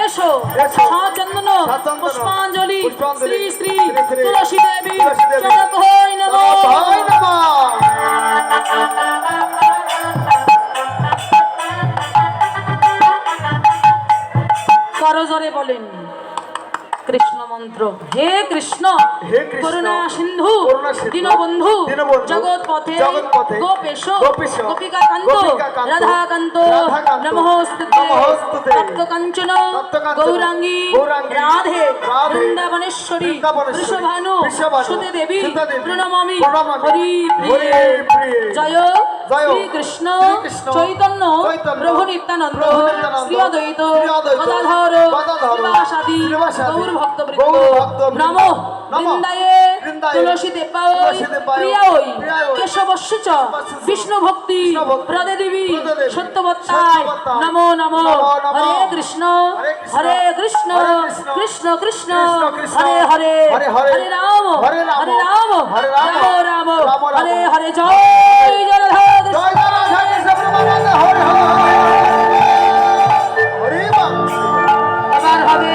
A: এসো সচন্দন পুষ্পাঞ্জলি শ্রী শ্রী তুলসী দেবী জনভৈ নমঃ।
C: জনভৈ নমঃ।
A: করজোরে বলেন কৃষ্ণ মন্ত্র। হে কৃষ্ণ
C: হে কৃষ্ণ,
A: করুণা সিন্ধু
C: করুণা সিন্ধু,
A: দীনবন্ধু
C: দীনবন্ধু,
A: জগৎপথে
C: জগৎপথে,
A: গোপেশ
C: গোপীশ,
A: গোপিকাকান্ত
C: গোপিকাকান্ত,
A: রাধাকান্ত
C: রাধাকান্ত,
A: নমস্তুতে
C: নমস্তুতে,
A: তপ্তকাঞ্চন
C: তপ্তকাঞ্চন,
A: গৌরাঙ্গী
C: গৌরাঙ্গী,
A: রাধে
C: রাধে,
A: বৃন্দাবনেশ্বরী
C: বৃন্দাবনেশ্বরী,
A: বৃষভানু
C: বৃষভানু,
A: সুতে দেবী
C: সুতে দেবী,
A: প্রণমামি
C: প্রণমামি,
A: হরি প্রিয়ে।
C: হরি প্রিয়ে।
A: জয়
C: জয়
A: শ্রীকৃষ্ণ
C: শ্রীকৃষ্ণ,
A: চৈতন্য
C: চৈতন্য,
A: প্রভু নিত্যানন্দ
C: প্রভু নিত্যানন্দ,
A: শ্রী অদ্বৈত
C: শ্রী অদ্বৈত,
A: গদাধর
C: গদাধর,
A: শ্রীবাসাদি
C: শ্রীবাসাদি,
A: গৌর ভক্তবৃন্দ
C: গৌর ভক্তবৃন্দ,
A: নমো
C: নমঃ।
A: বৃন্দায়ে
C: বৃন্দায়ে
A: তুলসী দেবায়
C: তুলসী দেবায়
A: প্রিয়ায়
C: প্রিয়ায়
A: কেশবস্য চ বিষ্ণু ভক্তি
C: বিষ্ণু ভক্তি
A: প্রদে দেবী
C: প্রদে
A: সত্যবত্তায়
C: সত্যবত্তায়
A: নমো নমো।
C: নমো নমঃ।
A: হরে কৃষ্ণ
C: হরে
A: হরে
C: কৃষ্ণ,
A: কৃষ্ণ
C: হরে কৃষ্ণ,
A: কৃষ্ণ কৃষ্ণ
C: কৃষ্ণ কৃষ্ণ,
A: হরে হরে
C: হরে হরে,
A: হরে রাম
C: হরে রাম,
A: হরে রাম
C: হরে রাম,
A: রাম রাম
C: রাম রাম,
A: হরে হরে। জয় জয় রাধা
C: জয়
A: কৃষ্ণ।
C: রাধা কৃষ্ণ প্রেমানন্দে হরি হরি হরি বল।
A: এবার হবে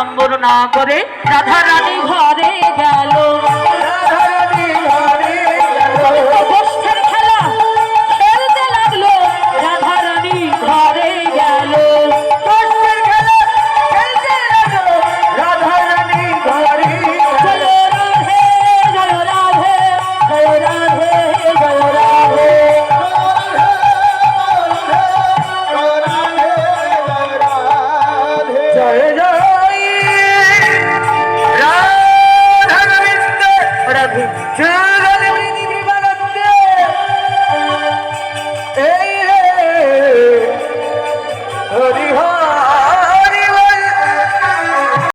A: আড়ম্বর না করে রাধা রানী ঘরে গেল।